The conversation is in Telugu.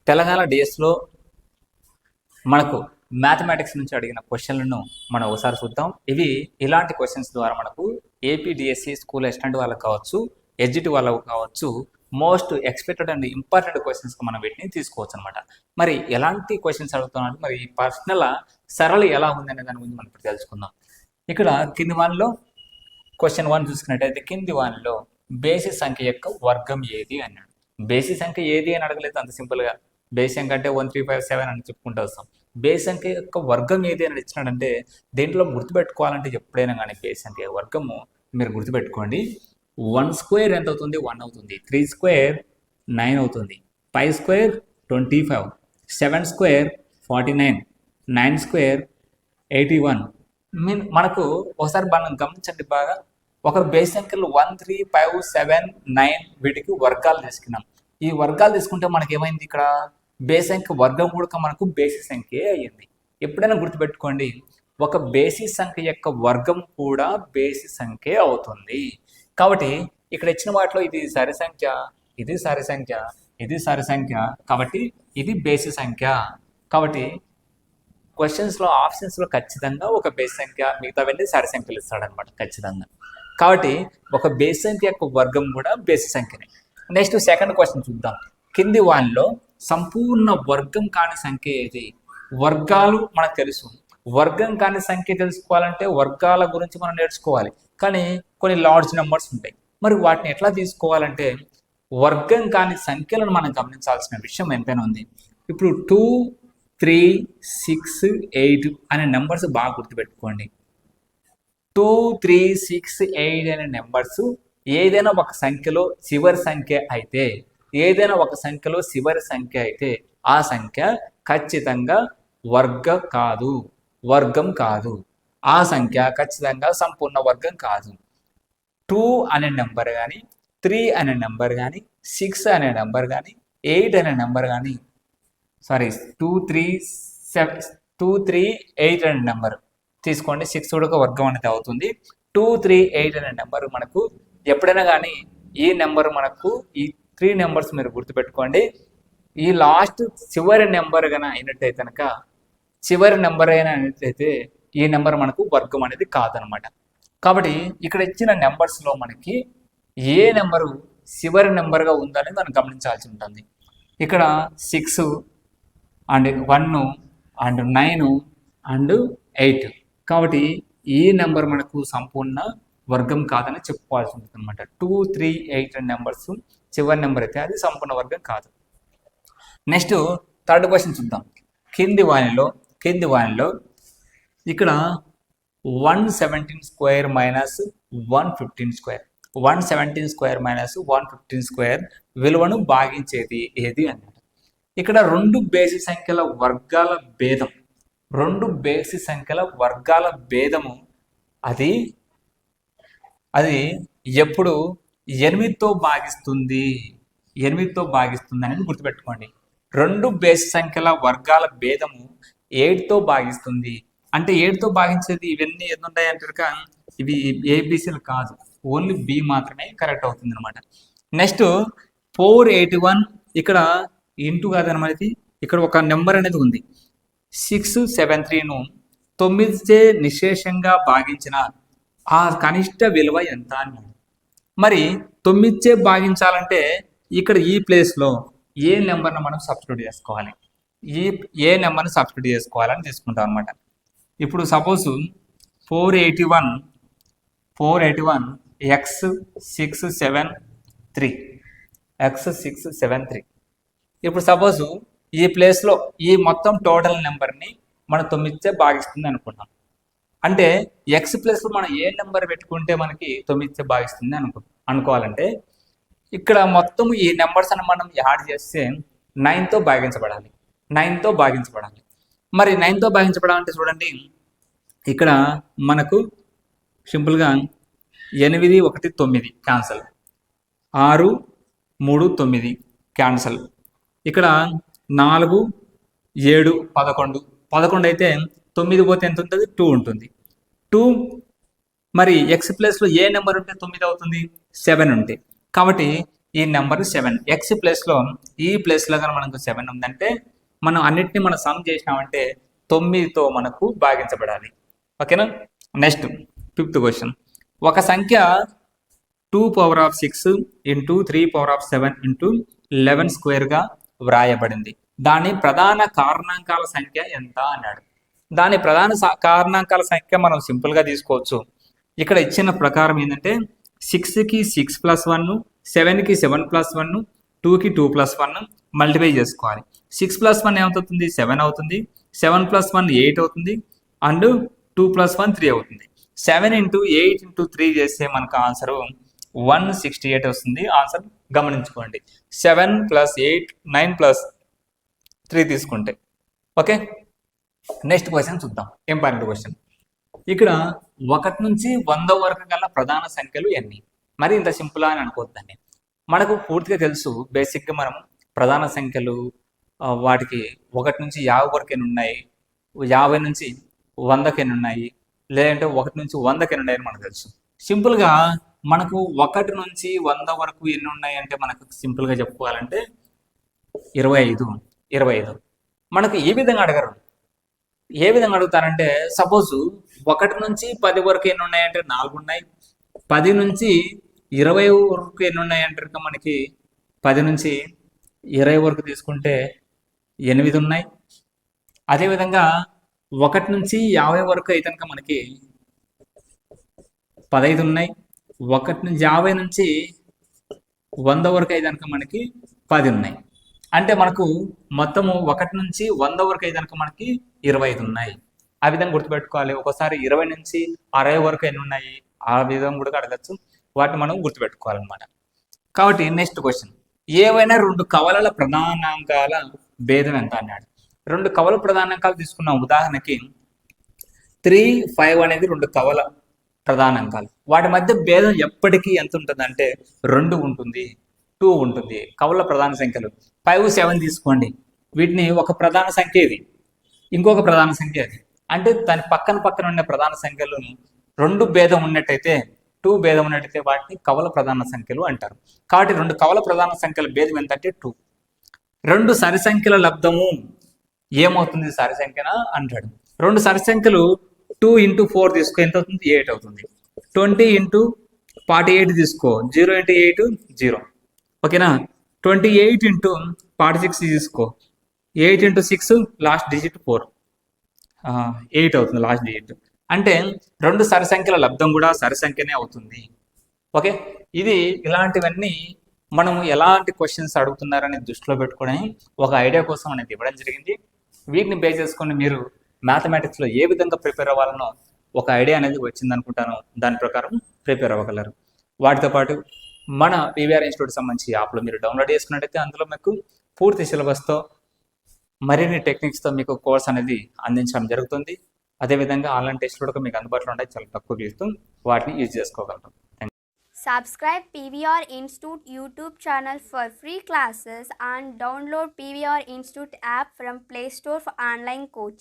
తెలంగాణ డిఎస్లో మనకు మ్యాథమెటిక్స్ నుంచి అడిగిన క్వశ్చన్లను మనం ఒకసారి చూద్దాం. ఇలాంటి క్వశ్చన్స్ ద్వారా మనకు ఏపీ డిఎస్సి స్కూల్ అసిస్టెంట్ వాళ్ళకు కావచ్చు, ఎడ్జిటి వాళ్ళకు కావచ్చు, మోస్ట్ ఎక్స్పెక్టెడ్ అండ్ ఇంపార్టెంట్ క్వశ్చన్స్కి మనం వీటిని తీసుకోవచ్చు అనమాట. మరి ఎలాంటి క్వశ్చన్స్ అడుగుతున్నాం, మరి ఈ ప్రశ్నల సరళి ఎలా ఉందనే దాని గురించి మనం ఇప్పుడు తెలుసుకుందాం. ఇక్కడ కింది వానిలో క్వశ్చన్ 1 చూసుకున్నట్టయితే కింది వానిలో బేసి సంఖ్య యొక్క వర్గం ఏది అన్నాడు. బేసి సంఖ్య ఏది అని అడగలేదు, అంత సింపుల్గా బేస్ సంఖ్య అంటే 1 3 5 7 అని చెప్పుకుంటూ వస్తాం. బేస్ సంఖ్య యొక్క వర్గం ఏది అని ఇచ్చినాడంటే దీంట్లో గుర్తుపెట్టుకోవాలంటే ఎప్పుడైనా కానీ బేస్ సంఖ్య వర్గము మీరు గుర్తుపెట్టుకోండి. 1 స్క్వేర్ ఎంత అవుతుంది? 1 అవుతుంది. 3 స్క్వేర్ 9 అవుతుంది. 5 స్క్వేర్ 25, 7 స్క్వేర్ 49, 9 స్క్వేర్ 81. మనకు ఒకసారి మనం గమనించండి బాగా, ఒక బేస్ సంఖ్యలు 1 3 5 7 9 వీటికి వర్గాలు తీసుకున్నాం. ఈ వర్గాలు తీసుకుంటే మనకి ఏమైంది, ఇక్కడ బేస్ సంఖ్య వర్గం కూడా మనకు బేసి సంఖ్య అయ్యింది. ఎప్పుడైనా గుర్తుపెట్టుకోండి, ఒక బేసి సంఖ్య యొక్క వర్గం కూడా బేసి సంఖ్య అవుతుంది. కాబట్టి ఇక్కడ ఇచ్చిన వాటిలో ఇది సరి సంఖ్య, ఇది సరి సంఖ్య, ఇది సరి సంఖ్య, కాబట్టి ఇది బేసి సంఖ్య. కాబట్టి క్వశ్చన్స్లో ఆప్షన్స్లో ఖచ్చితంగా ఒక బేస్ సంఖ్య, మిగతావన్నీ సరి సంఖ్యలు ఇస్తాడనమాట ఖచ్చితంగా. కాబట్టి ఒక బేస్ సంఖ్య యొక్క వర్గం కూడా బేసి సంఖ్యనే. నెక్స్ట్ సెకండ్ క్వశ్చన్ చూద్దాం. కింది వానిలో సంపూర్ణ వర్గం కాని సంఖ్య ఏది? వర్గాలు మనకు తెలుసు, వర్గం కాని సంఖ్య తెలుసుకోవాలంటే వర్గాల గురించి మనం నేర్చుకోవాలి. కానీ కొన్ని లార్జ్ నెంబర్స్ ఉంటాయి, మరి వాటిని ఎట్లా తీసుకోవాలంటే వర్గం కాని సంఖ్యలను మనం గమనించాల్సిన విషయం ఎంతైనా ఉంది. ఇప్పుడు 2 3 6 8 అనే నెంబర్స్ బాగా గుర్తుపెట్టుకోండి. 2 3 6 8 అనే నెంబర్స్ ఏదైనా ఒక సంఖ్యలో చివరి సంఖ్య అయితే, ఏదైనా ఒక సంఖ్యలో చివరి సంఖ్య అయితే ఆ సంఖ్య ఖచ్చితంగా వర్గం కాదు. ఆ సంఖ్య ఖచ్చితంగా సంపూర్ణ వర్గం కాదు. 2 అనే నెంబర్ కానీ, 3 అనే నెంబర్ కానీ, 6 అనే నెంబర్ కానీ, 8 అనే నెంబర్ కానీ, 2 3 8 అనే నెంబర్ తీసుకోండి. 6 కూడా ఒక వర్గం అనేది అవుతుంది. 2 3 8 అనే నెంబర్ మనకు ఎప్పుడైనా కానీ ఈ నెంబర్ మనకు ఈ 3 నెంబర్స్ మీరు గుర్తుపెట్టుకోండి. ఈ లాస్ట్ చివరి నెంబర్ కానీ అయినట్టయితే కనుక, చివరి నెంబర్ అయినట్లయితే ఈ నెంబర్ మనకు వర్గం అనేది కాదనమాట. కాబట్టి ఇక్కడ ఇచ్చిన నెంబర్స్లో మనకి ఏ నెంబరు చివరి నెంబర్గా ఉందని మనం గమనించాల్సి ఉంటుంది. ఇక్కడ 6 అండ్ 1 అండ్ 9 అండ్ 8, కాబట్టి ఈ నెంబర్ మనకు సంపూర్ణ వర్గం కాదని చెప్పుకోవాల్సి ఉంటుంది అనమాట. 2 3 8 నెంబర్స్ చివరి నెంబర్ అయితే అది సంపూర్ణ వర్గం కాదు. నెక్స్ట్ థర్డ్ క్వశ్చన్ చూద్దాం. కింది వానిలో ఇక్కడ 117 square minus 115 square, 117 square minus 115 square విలువను భాగించేది ఏది అన్నమాట. ఇక్కడ రెండు బేసి సంఖ్యల వర్గాల భేదము అది ఎప్పుడు 8తో భాగిస్తుంది అనేది గుర్తుపెట్టుకోండి. రెండు బేసి సంఖ్యల వర్గాల భేదము 8తో భాగిస్తుంది. అంటే 8తో భాగించేది ఇవన్నీ ఎన్ని ఉంటాయంటే ఇవి ఏబిసిలు కాదు, ఓన్లీ బి మాత్రమే కరెక్ట్ అవుతుంది అనమాట. నెక్స్ట్ 481 ఇక్కడ ఇంటూ కాదనమాట, ఇక్కడ ఒక నెంబర్ అనేది ఉంది. 673ను 9చే నిశేషంగా భాగించిన ఆ కనిష్ట విలువ ఎంత అన్నాడు. మరి 9చే భాగించాలంటే ఇక్కడ ఈ ప్లేస్లో ఏ నెంబర్ను మనం సబ్స్టిట్యూట్ చేసుకోవాలి, ఏ నెంబర్ని సబ్స్టిట్యూట్ చేసుకోవాలని తీసుకుంటాం అనమాట. ఇప్పుడు సపోజ్ 481 x673. ఇప్పుడు సపోజ్ ఈ ప్లేస్లో ఈ మొత్తం టోటల్ నెంబర్ని మనం 9చే భాగిస్తుంది అనుకున్నాం. అంటే ఎక్స్ ప్లేస్లో మనం ఏ నెంబర్ పెట్టుకుంటే మనకి 9చే భాగిస్తుంది అనుకోవాలంటే ఇక్కడ మొత్తం ఈ నెంబర్స్ అని మనం యాడ్ చేస్తే 9తో భాగించబడాలి. మరి 9తో భాగించబడాలంటే చూడండి, ఇక్కడ మనకు సింపుల్గా 8 1 9 క్యాన్సల్, 6 3 9 క్యాన్సల్, ఇక్కడ 4 7 11 అయితే 9 పోతే ఎంత ఉంటుంది? 2 ఉంటుంది. 2 మరి ఎక్స్ ప్లేస్లో ఏ నెంబర్ ఉంటే 9 అవుతుంది? 7 ఉంటే. కాబట్టి ఈ నెంబర్ 7 ఎక్స్ ప్లేస్లో ఈ ప్లేస్లో కానీ మనకు 7 ఉందంటే మనం అన్నిటిని మనం సమ్ చేసినామంటే 9తో మనకు భాగించబడాలి. ఓకేనా. Next 5th question. ఒక సంఖ్య 2⁶ ఇంటూ 3�7 ఇంటూ 11 స్క్వేర్గా వ్రాయబడింది. దాని ప్రధాన కారణాంకాల సంఖ్య ఎంత అన్నాడు. దాని ప్రధాన కారణాంకాల సంఖ్య మనం సింపుల్గా తీసుకోవచ్చు. ఇక్కడ ఇచ్చిన ప్రకారం ఏంటంటే 6కి 6 + 1, 7కి 7 + 1, 2కి 2 + 1 మల్టిప్లై చేసుకోవాలి. 6 + 1 ఏమవుతుంది? 7 అవుతుంది. 7 + 1 8 అవుతుంది. అండ్ 2 + 1 3 అవుతుంది. 7 × 8 × 3 చేస్తే మనకు ఆన్సర్ 168 వస్తుంది. ఆన్సర్ గమనించుకోండి. 7 + 8 9 + 3 తీసుకుంటే. ఓకే. నెక్స్ట్ క్వశ్చన్ చూద్దాం. Important question. ఇక్కడ 1 నుంచి 100 వరకు గల ప్రధాన సంఖ్యలు ఎన్ని? మరి ఇంత సింపుల్ అని అనుకోవద్దండి. మనకు పూర్తిగా తెలుసు. బేసిక్గా మనం ప్రధాన సంఖ్యలు వాటికి 1 నుంచి 50 వరకు ఎన్ని ఉన్నాయి, 50 నుంచి 100కి ఎన్ని ఉన్నాయి, లేదంటే 1 నుంచి 100కి ఎన్ని ఉన్నాయని మనకు తెలుసు. సింపుల్గా మనకు 1 నుంచి 100 వరకు ఎన్ని ఉన్నాయి అంటే మనకు సింపుల్గా చెప్పుకోవాలంటే 25. మనకు ఏ విధంగా అడగరు. ఏ విధంగా అడుగుతారంటే సపోజ్ 1 నుంచి 10 వరకు ఎన్ని ఉన్నాయంటే 4 ఉన్నాయి. 10 నుంచి 20 వరకు ఎన్ని ఉన్నాయంటే మనకి 10 నుంచి 20 వరకు తీసుకుంటే 8 ఉన్నాయి. అదేవిధంగా 1 నుంచి 50 వరకు అయితే కనుక మనకి 15 ఉన్నాయి. 50 నుంచి 100 వరకు అయితే కనుక మనకి 10 ఉన్నాయి. అంటే మనకు మొత్తము 1 నుంచి 100 వరకు అయితే కనుక మనకి 25 ఉన్నాయి. ఆ విధంగా గుర్తుపెట్టుకోవాలి. ఒకసారి 20 నుంచి 60 వరకు ఎన్ని ఉన్నాయి, ఆ విధంగా కూడా అడగచ్చు. వాటిని మనం గుర్తుపెట్టుకోవాలన్నమాట. కాబట్టి నెక్స్ట్ క్వశ్చన్. ఏవైనా 2 కవలల ప్రధానాంకాల భేదం ఎంత అన్నాడు. 2 కవల ప్రధానాంకాలు తీసుకున్నాం. ఉదాహరణకి 3, 5 అనేది 2 కవల ప్రధానాంకాలు. వాటి మధ్య భేదం ఎప్పటికీ ఎంత ఉంటుంది అంటే 2 ఉంటుంది, 2 ఉంటుంది. కవల ప్రధాన సంఖ్యలు 5, 7 తీసుకోండి. వీటిని ఒక ప్రధాన సంఖ్య ఇది, ఇంకొక ప్రధాన సంఖ్య అది. అంటే దాని పక్కన ఉన్న ప్రధాన సంఖ్యలను 2 భేదం ఉన్నట్టయితే, 2 భేదం ఉన్నట్టయితే వాటిని కవల ప్రధాన సంఖ్యలు అంటారు. కాబట్టి 2 కవల ప్రధాన సంఖ్యల భేదం ఎంతంటే 2. 2 సరి సంఖ్యల లబ్ధము ఏమవుతుంది సరి సంఖ్యన అంటాడు. 2 సరి సంఖ్యలు 2 × 4 తీసుకో, ఎంత అవుతుంది? 8 అవుతుంది. 20 × 48 తీసుకో, 0 × 8 0. ఓకేనా. 28 × 46 తీసుకో, 8 × 6 లాస్ట్ డిజిట్ 4, 8 అవుతుంది లాస్ట్ డిజిట్. అంటే 2 సరి సంఖ్యల లబ్ధం కూడా సరి సంఖ్యనే అవుతుంది. ఓకే. ఇది ఇలాంటివన్నీ మనం ఎలాంటి క్వశ్చన్స్ అడుగుతున్నారని దృష్టిలో పెట్టుకొని ఒక ఐడియా కోసం అనేది ఇవ్వడం జరిగింది. వీటిని బేస్ చేసుకొని మీరు మ్యాథమెటిక్స్లో ఏ విధంగా ప్రిపేర్ అవ్వాలనో ఒక ఐడియా అనేది వచ్చింది అనుకుంటాను. దాని ప్రకారం ప్రిపేర్ అవ్వగలరు. వాటితో పాటు మన పీవీఆర్ ఇన్స్టిట్యూట్ సంబంధించి యాప్లో మీరు డౌన్లోడ్ చేసుకున్నట్టయితే అందులో మీకు పూర్తి సిలబస్తో మరిన్ని టెక్నిక్స్తో మీకు కోర్స్ అనేది అందించడం జరుగుతుంది. అదేవిధంగా ఆన్లైన్ టెస్ట్లు కూడా మీకు అందుబాటులో ఉంటాయి. చాలా తక్కువ ఫీజుతో వాటిని యూజ్ చేసుకోగలరు. Subscribe PVR Institute YouTube channel for free classes and download PVR Institute app from Play Store for online coaching.